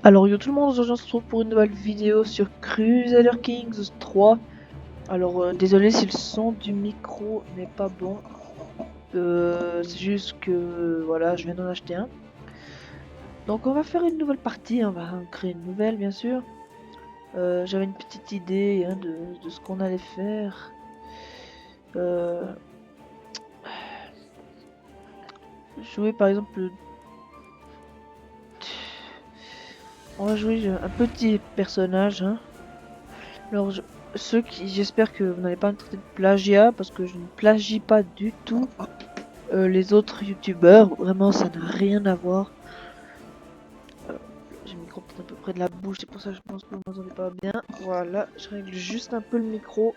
Alors yo tout le monde, aujourd'hui on se retrouve pour une nouvelle vidéo sur Crusader Kings 3. Alors désolé si le son du micro n'est pas bon. C'est juste que voilà, je viens d'en acheter un. Donc on va faire une nouvelle partie, on va en créer une nouvelle bien sûr. J'avais une petite idée hein, de ce qu'on allait faire. Jouer par exemple... On va jouer un petit personnage. Hein. Alors j'espère que vous n'allez pas me traiter de plagiat parce que je ne plagie pas du tout les autres youtubeurs. Vraiment ça n'a rien à voir. J'ai le micro peut-être un peu près de la bouche, c'est pour ça que je pense que vous m'entendez pas bien. Voilà, je règle juste un peu le micro.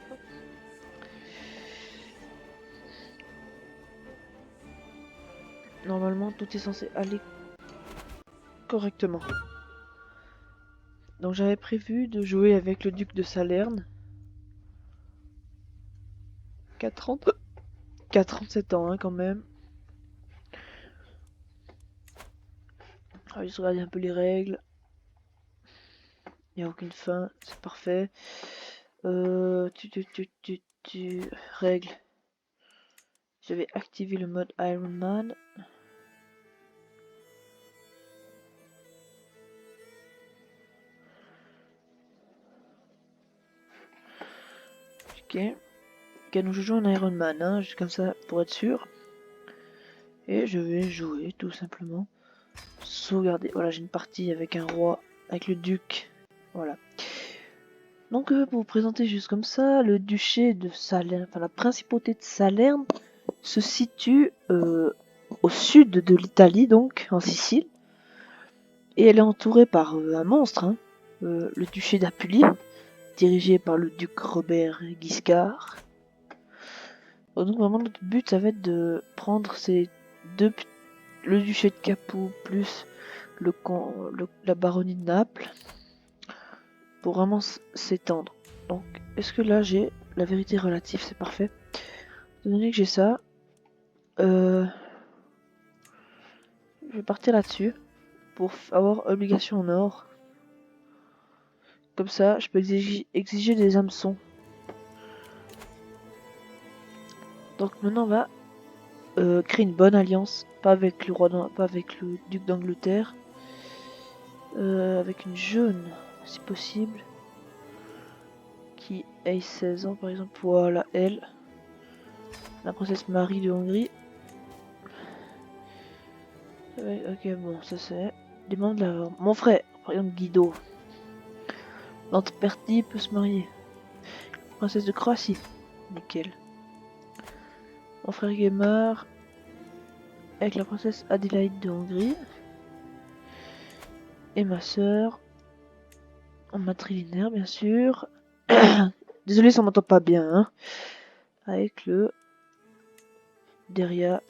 Normalement tout est censé aller correctement. Donc j'avais prévu de jouer avec le duc de Salerne. 47 ans hein, quand même. On va juste regarder un peu les règles. Il n'y a aucune fin, c'est parfait. Règles. Je vais activer le mode Iron Man. Ok. Ok, donc je joue en Iron Man, hein, juste comme ça pour être sûr. Et je vais jouer tout simplement. Sauvegarder. Voilà, j'ai une partie avec un roi, avec le duc. Voilà. Donc pour vous présenter juste comme ça, le duché de Salerne, enfin la principauté de Salerne se situe au sud de l'Italie, donc en Sicile. Et elle est entourée par un monstre, hein, le duché d'Apulie, dirigé par le duc Robert Guiscard. Donc vraiment notre but ça va être de prendre ces deux, le duché de Capoue plus la baronnie de Naples, pour vraiment s'étendre. Donc est-ce que là j'ai la vérité relative, c'est parfait. Étant donné que j'ai ça, je vais partir là-dessus pour avoir obligation en or. Comme ça, je peux exiger des hameçons. Donc maintenant on va créer une bonne alliance, pas avec le roi, pas avec le duc d'Angleterre, avec une jeune, si possible, qui ait 16 ans par exemple. Voilà elle, la princesse Marie de Hongrie. Ok bon, ça c'est des membres de la... Mon frère, par exemple Guido. L'Anteperti peut se marier. Princesse de Croatie, nickel. Mon frère Gaimard avec la princesse Adélaïde de Hongrie. Et ma soeur en matrilinéaire bien sûr. Désolé ça m'entend pas bien hein. Avec le Deria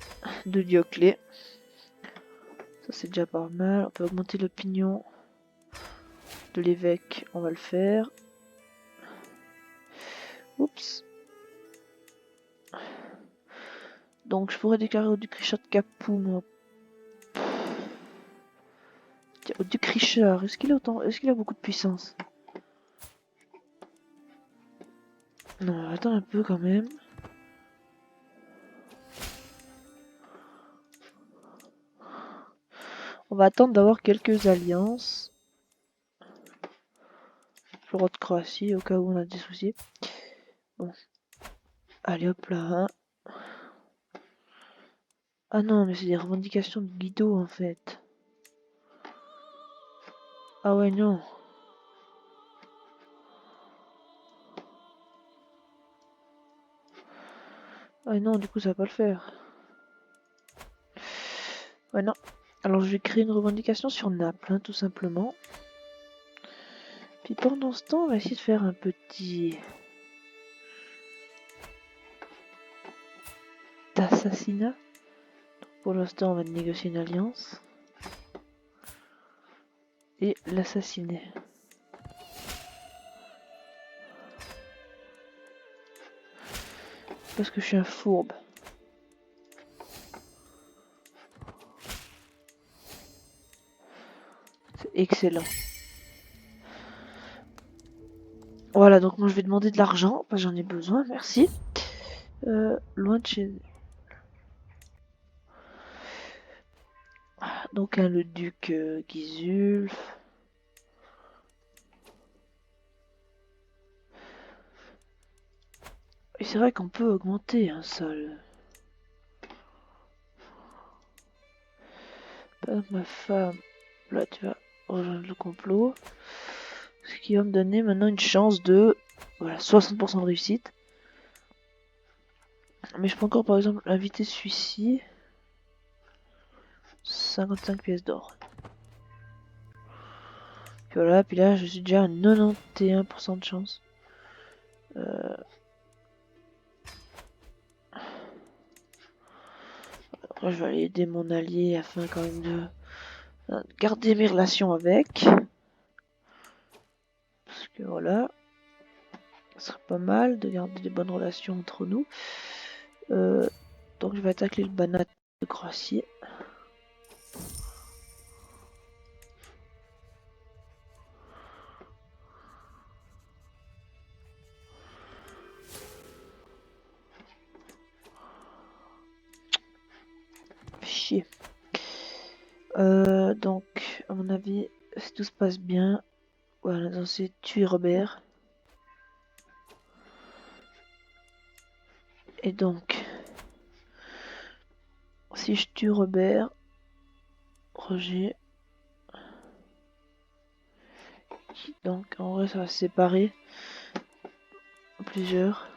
de Dioclé. Ça c'est déjà pas mal. On peut augmenter l'opinion de l'évêque, on va le faire. Oups. Donc je pourrais déclarer au duc Richard de Capoue, moi. Tiens, au duc Richard, est-ce qu'il a autant, est-ce qu'il a beaucoup de puissance? Non, attends un peu quand même. On va attendre d'avoir quelques alliances. Le roi de Croatie, au cas où on a des soucis. Bon. Allez hop là. Hein. Ah non, mais c'est des revendications de Guido en fait. Ah ouais, non. Ah non, du coup ça va pas le faire. Ouais, non. Alors je vais créer une revendication sur Naples, hein, tout simplement. Puis pendant ce temps, on va essayer de faire un petit assassinat. Pour l'instant, on va négocier une alliance. Et l'assassiner. Parce que je suis un fourbe. excellent. Voilà, donc moi je vais demander de l'argent, j'en ai besoin, merci. Loin de chez... Donc le duc Gizulf. Et c'est vrai qu'on peut augmenter un sol. Ma femme, là tu vas rejoindre le complot. Ce qui va me donner maintenant une chance de... Voilà, 60% de réussite. Mais je peux encore par exemple inviter celui-ci. 55 pièces d'or. Voilà, puis là je suis déjà à 91% de chance. Après je vais aller aider mon allié afin quand même de garder mes relations avec. Parce que voilà, ce serait pas mal de garder des bonnes relations entre nous. Donc je vais attaquer le banat de Croatie. Chier. Donc, à mon avis, si tout se passe bien, voilà, donc c'est tuer Robert. Et donc, si je tue Robert, Roger, donc en vrai ça va se séparer en plusieurs,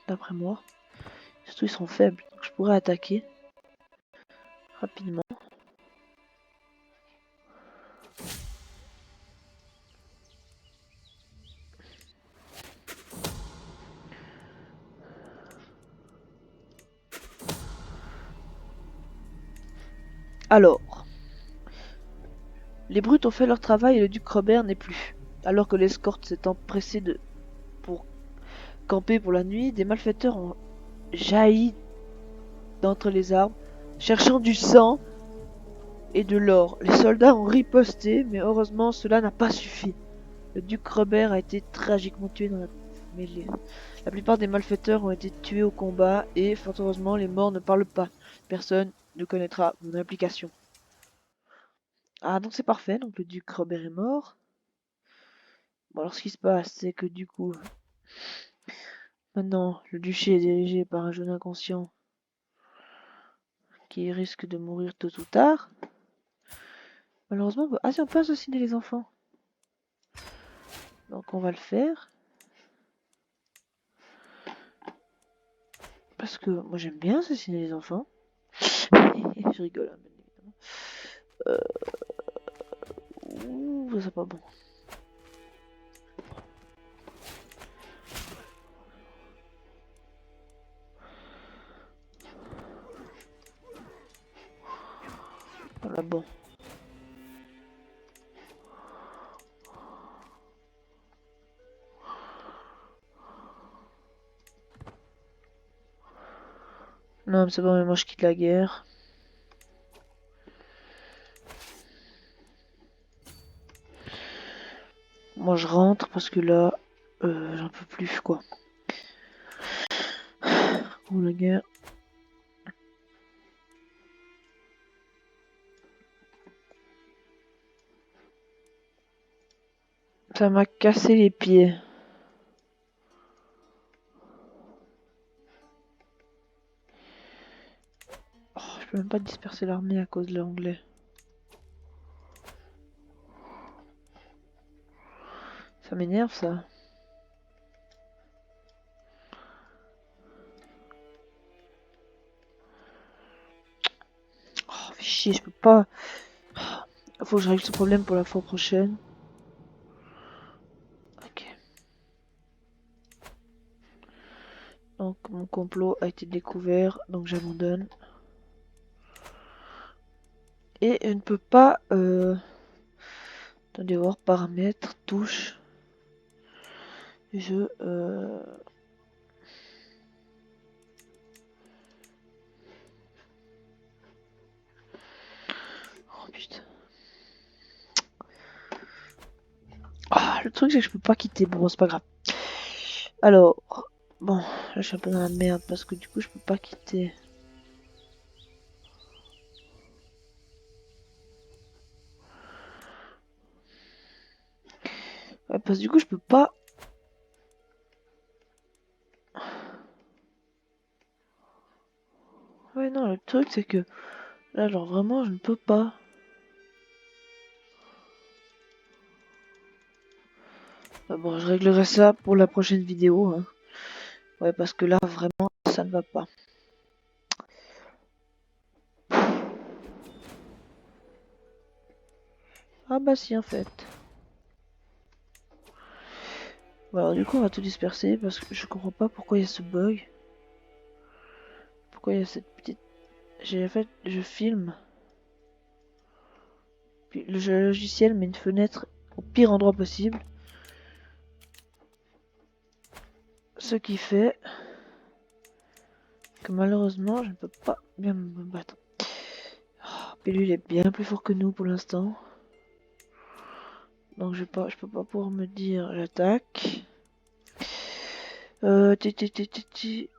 d'après moi. Surtout ils sont faibles, donc je pourrais attaquer rapidement. Alors, les brutes ont fait leur travail et le duc Robert n'est plus. Alors que l'escorte s'est empressée pour camper pour la nuit, des malfaiteurs ont jailli d'entre les arbres, cherchant du sang et de l'or. Les soldats ont riposté, mais heureusement cela n'a pas suffi. Le duc Robert a été tragiquement tué dans la mêlée. La plupart des malfaiteurs ont été tués au combat et, fort heureusement, les morts ne parlent pas. Personne ne connaîtra mon implication. Ah, donc c'est parfait, donc le duc Robert est mort. Bon, alors ce qui se passe, c'est que du coup, maintenant, le duché est dirigé par un jeune inconscient qui risque de mourir tôt ou tard. Malheureusement, ah si, on peut assassiner les enfants. Donc on va le faire. Parce que moi j'aime bien assassiner les enfants. Je rigole, hein, bien évidemment. Ouh, ça c'est pas bon. Voilà, bon. Non, mais c'est bon, mais moi je quitte la guerre. Moi je rentre parce que là, j'en peux plus, quoi. Oh la guerre. Ça m'a cassé les pieds. Oh, je peux même pas disperser l'armée à cause de l'anglais. Ça m'énerve ça. Oh, fais chier, je peux pas. Faut que je règle ce problème pour la fois prochaine. Ok. Donc mon complot a été découvert, donc j'abandonne. Et je ne peux pas... Attendez voir, paramètres, touche. Je... Oh putain. Le truc c'est que je peux pas quitter. Bon, c'est pas grave. Alors, bon, là je suis un peu dans la merde parce que du coup je peux pas quitter. Ouais, parce que du coup je peux pas. Ouais, non, le truc c'est que là, genre vraiment, je ne peux pas. Bon, je réglerai ça pour la prochaine vidéo, hein. Ouais, parce que là, vraiment, ça ne va pas. Ah bah si, en fait. Bon, alors du coup, on va tout disperser parce que je comprends pas pourquoi il y a ce bug. Pourquoi il y a cette petite... J'ai fait, je filme. Puis le logiciel met une fenêtre au pire endroit possible. Ce qui fait que malheureusement, je ne peux pas bien me battre. Oh, Pilule est bien plus fort que nous pour l'instant. Donc je peux pas pouvoir me dire j'attaque. Ti, ti, ti, ti, ti.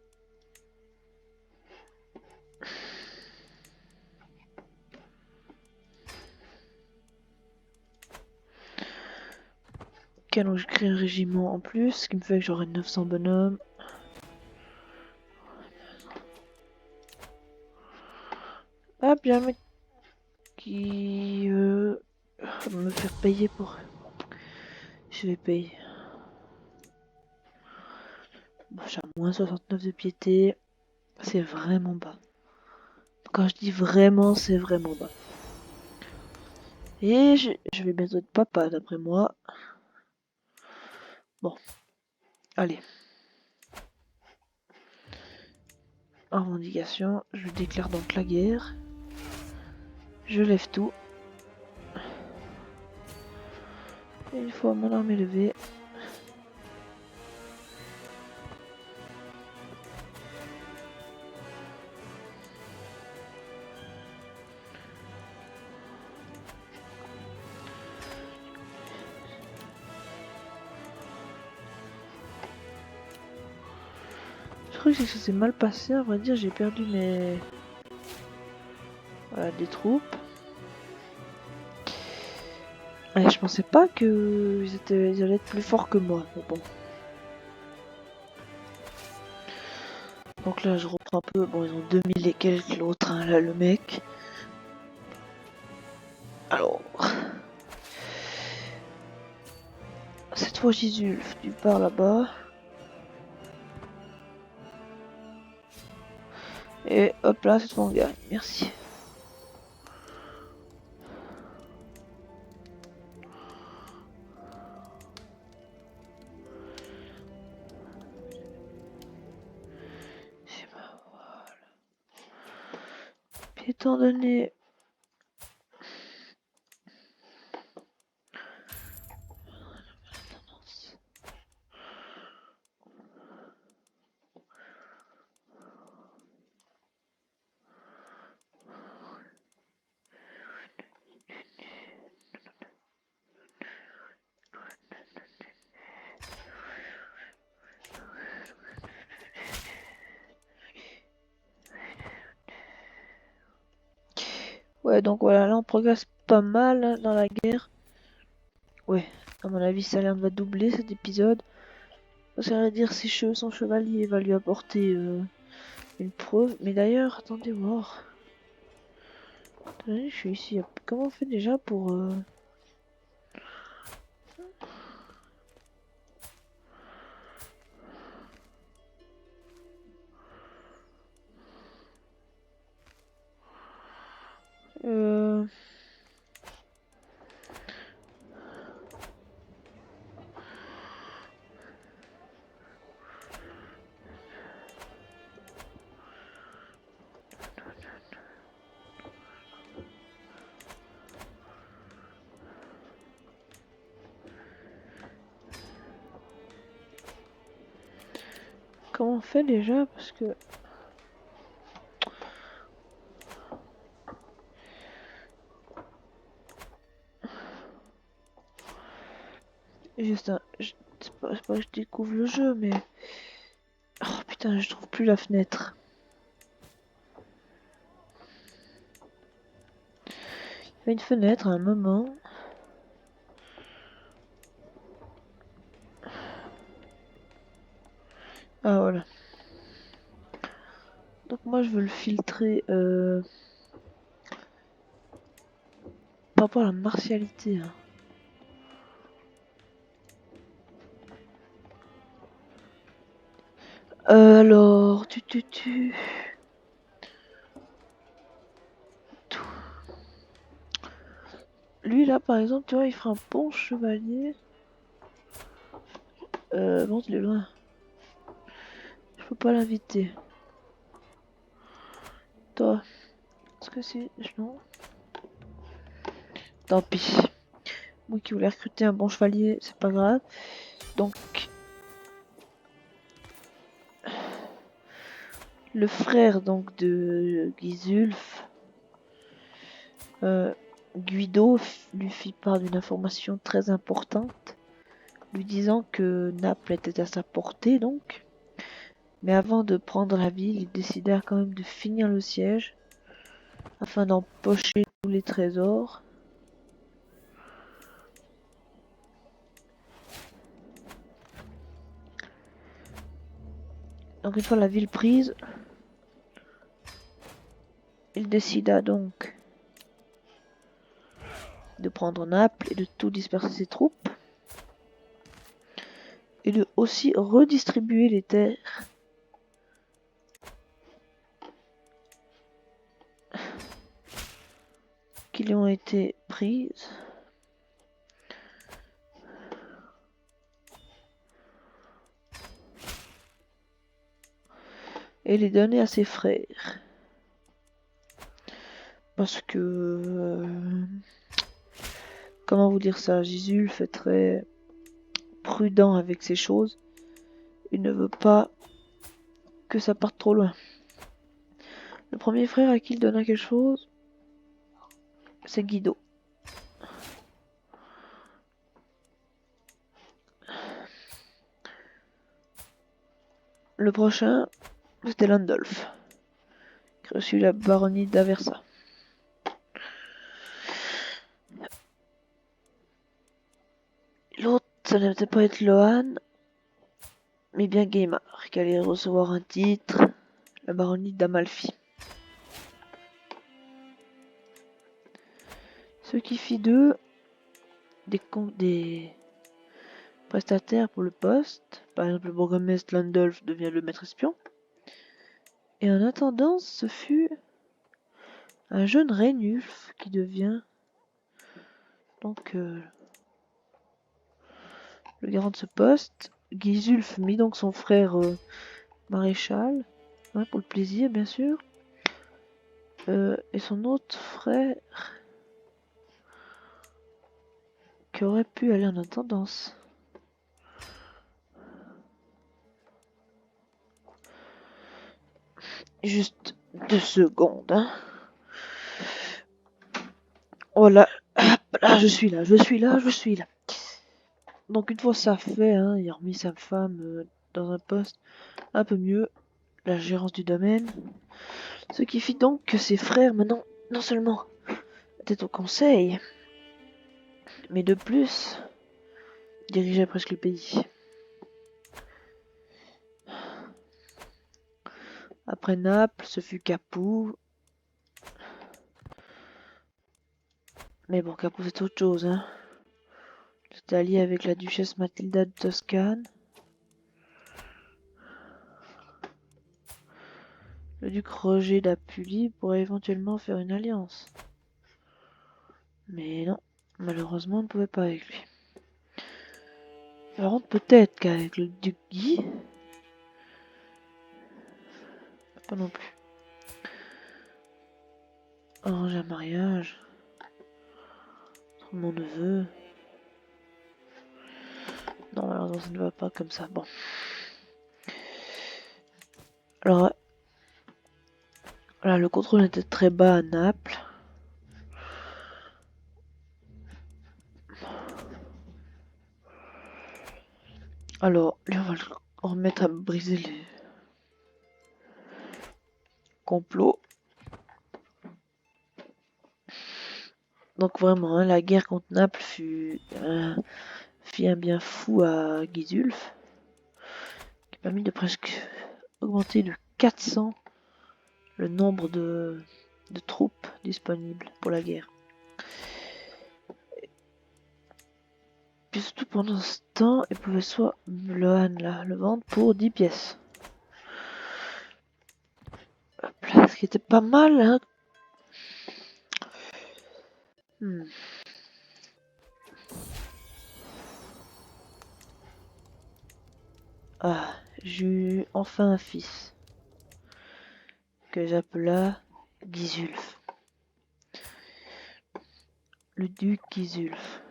Ok, donc je crée un régiment en plus, ce qui me fait que j'aurai 900 bonhommes. Ah bien, le mec qui veut me faire payer pour... Je vais payer. Bon, j'ai un moins 69 de piété. C'est vraiment bas. Quand je dis vraiment, c'est vraiment bas. Et je vais bientôt être papa, d'après moi. Bon, allez. Revendication, je déclare donc la guerre. Je lève tout. Et une fois mon armée levée, je crois que ça s'est mal passé, à vrai dire, j'ai perdu mes... Voilà, des troupes. Ouais, je pensais pas que ils allaient être plus forts que moi, mais bon. Donc là, je reprends un peu. Bon, ils ont 2000 et quelques l'autre, hein, là, le mec. Alors, cette fois, Gisulf, tu pars là-bas. Et hop là, cette fois, on gagne. Merci. Et ben, voilà. Puis étant donné... Ouais, donc voilà, là, on progresse pas mal hein, dans la guerre. Ouais, à mon avis, ça a l'air va doubler cet épisode. Ça veut dire si son chevalier va lui apporter une preuve. Mais d'ailleurs, attendez voir. Attendez, je suis ici. Comment on fait déjà pour... euh, comment on fait déjà? Parce que... Juste c'est pas que je découvre le jeu, mais... Oh putain, je trouve plus la fenêtre. Il y avait une fenêtre à un moment. Ah voilà. Donc moi je veux le filtrer par rapport à la martialité. Hein. Alors, Lui là par exemple, tu vois, il fera un bon chevalier. Bon, il est loin. Je peux pas l'inviter. Toi, est-ce que c'est... Non. Tant pis. Moi qui voulais recruter un bon chevalier, c'est pas grave. Donc, le frère donc de Gisulf, Guido lui fit part d'une information très importante, lui disant que Naples était à sa portée donc. Mais avant de prendre la ville, ils décidèrent quand même de finir le siège afin d'empocher tous les trésors. Donc une fois la ville prise, il décida donc de prendre Naples et de tout disperser ses troupes et de aussi redistribuer les terres qui lui ont été prises. Et les donner à ses frères. Parce que... comment vous dire ça? Gisulf est très prudent avec ces choses. Il ne veut pas que ça parte trop loin. Le premier frère à qui il donna quelque chose, c'est Guido. Le prochain, c'était Landolf, qui reçut la baronnie d'Aversa. L'autre, ça ne devait pas être Lohan, mais bien Gaimard, qui allait recevoir un titre, la baronnie d'Amalfi. Ce qui fit d'eux des prestataires pour le poste. Par exemple, le bourgmestre Landolf devient le maître espion. Et en attendant, ce fut un jeune Rainulf qui devient donc le garant de ce poste. Gisulf mit donc son frère maréchal, hein, pour le plaisir bien sûr. Et son autre frère qui aurait pu aller en intendance. Juste 2 secondes. Hein. Voilà. Là, je suis là. Donc une fois ça fait, hein, il a remis sa femme dans un poste un peu mieux, la gérance du domaine. Ce qui fit donc que ses frères maintenant, non seulement étaient au conseil, mais de plus, dirigeaient presque le pays. Après Naples, ce fut Capoue. Mais bon, Capoue c'est autre chose, hein. C'était allié avec la duchesse Mathilda de Toscane. Le duc Roger d'Apulie pourrait éventuellement faire une alliance. Mais non, malheureusement on ne pouvait pas avec lui. Par contre, peut-être qu'avec le duc Guy, pas non plus. Arranger un mariage entre mon neveu. Non, malheureusement ça ne va pas comme ça. Bon. Alors, voilà, le contrôle était très bas à Naples. Alors, lui, on va le remettre à briser les complots. Donc vraiment, hein, la guerre contre Naples fit un bien fou à Gisulf, qui a permis de presque augmenter de 400 le nombre de troupes disponibles pour la guerre. Puis surtout pendant ce temps, il pouvait soit le vendre pour 10 pièces. Hop là, ce qui était pas mal, hein. Ah, j'ai eu enfin un fils, que j'appela Gisulf. Le duc Gisulf.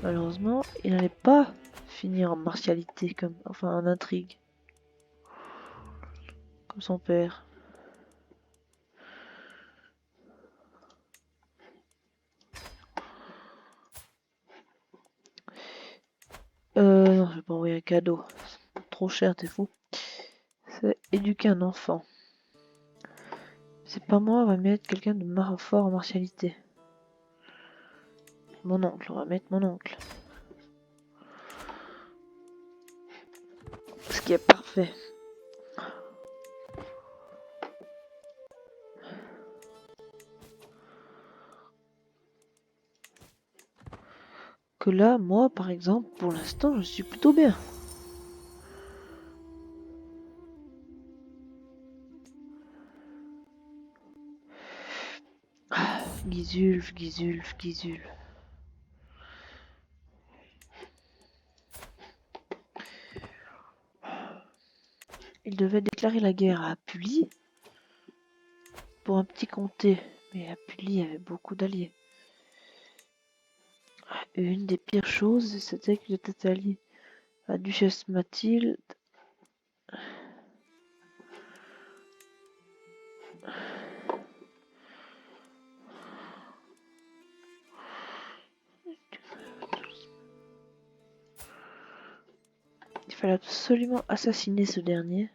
Malheureusement, il n'allait pas finir en martialité, enfin en intrigue, comme son père. Non, je vais pas envoyer un cadeau. Trop cher, t'es fou. C'est éduquer un enfant. C'est pas moi, on va mettre quelqu'un de fort en martialité. Mon oncle, on va mettre mon oncle. Ce qui est parfait. Que là, moi, par exemple, pour l'instant, je suis plutôt bien. Gisulf. Il devait déclarer la guerre à Apulie pour un petit comté, mais Apulie avait beaucoup d'alliés. Une des pires choses, c'était qu'il était allié à la duchesse Mathilde. Il fallait absolument assassiner ce dernier.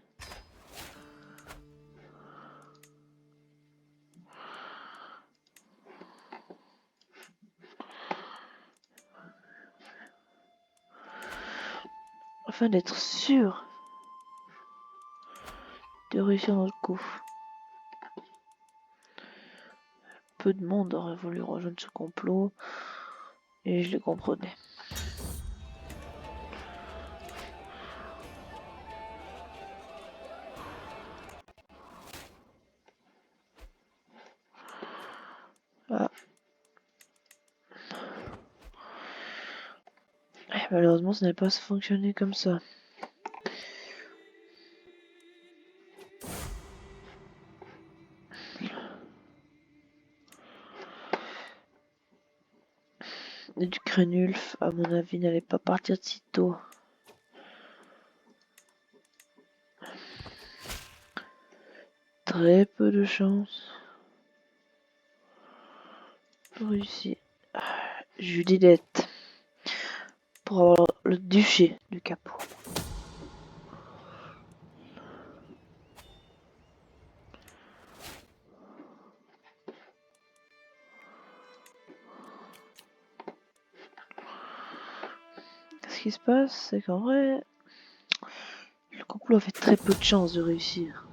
Afin d'être sûr de réussir notre coup. Peu de monde aurait voulu rejoindre ce complot, et je les comprenais. Ah. Et malheureusement, ça n'allait pas fonctionner comme ça. Et du Crénulf, à mon avis, n'allait pas partir de si tôt. Très peu de chance pour réussir. Judilette pour avoir le duché du Capot. Ce qui se passe, c'est qu'en vrai, le complot a fait très peu de chances de réussir.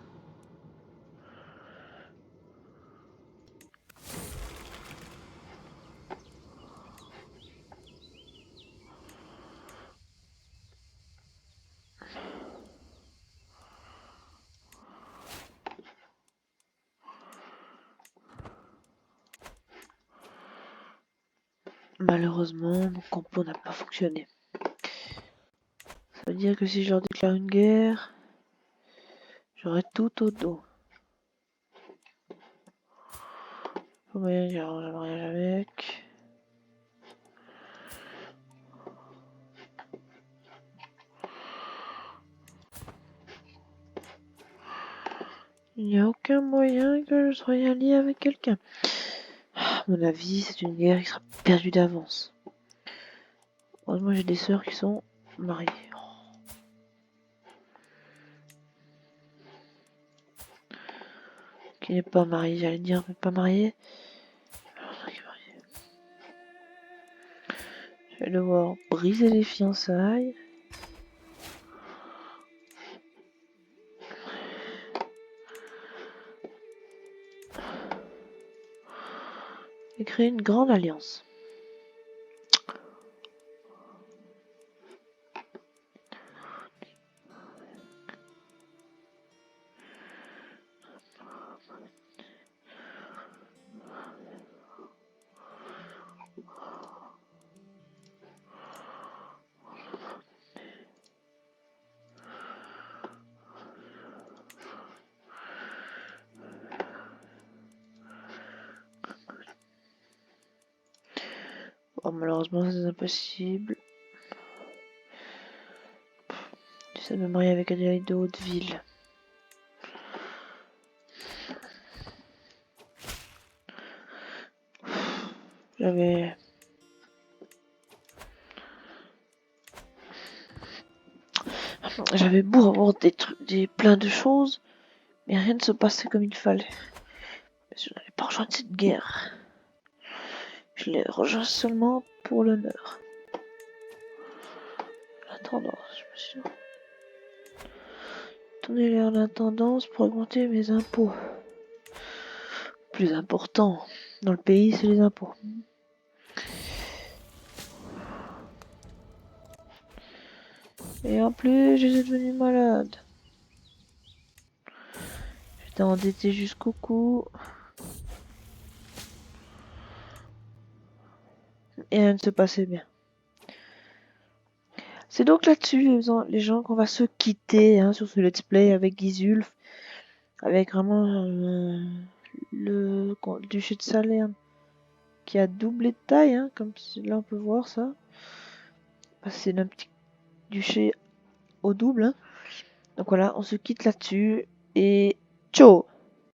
Malheureusement, mon complot n'a pas fonctionné. Ça veut dire que si je leur déclare une guerre, j'aurai tout au dos. Pas moyen d'y arranger un mariage avec. Il n'y a aucun moyen que je sois allié avec quelqu'un. À mon avis, c'est une guerre qui sera perdue d'avance. Heureusement, j'ai des sœurs qui sont marié. Qui n'est pas marié, j'allais dire, mais pas marié. Je vais devoir briser les fiançailles. Et créer une grande alliance. Bon, malheureusement, c'est impossible. J'essaie de me marier avec Adélaïde de Hauteville. J'avais beau avoir plein de choses, mais rien ne se passait comme il fallait. Mais je n'allais pas rejoindre cette guerre. Je l'ai rejoint seulement pour l'honneur. L'intendance, je me suis tourné vers l'intendance pour augmenter mes impôts. Plus important dans le pays, c'est les impôts. Et en plus, je suis devenu malade. J'étais endetté jusqu'au cou. Et rien ne se passait bien. C'est donc là-dessus, les gens, qu'on va se quitter sur ce let's play avec Gizulf. Avec vraiment le duché de Salerne qui a doublé de taille, comme là on peut voir ça. C'est un petit duché au double. Donc voilà, on se quitte là-dessus et ciao!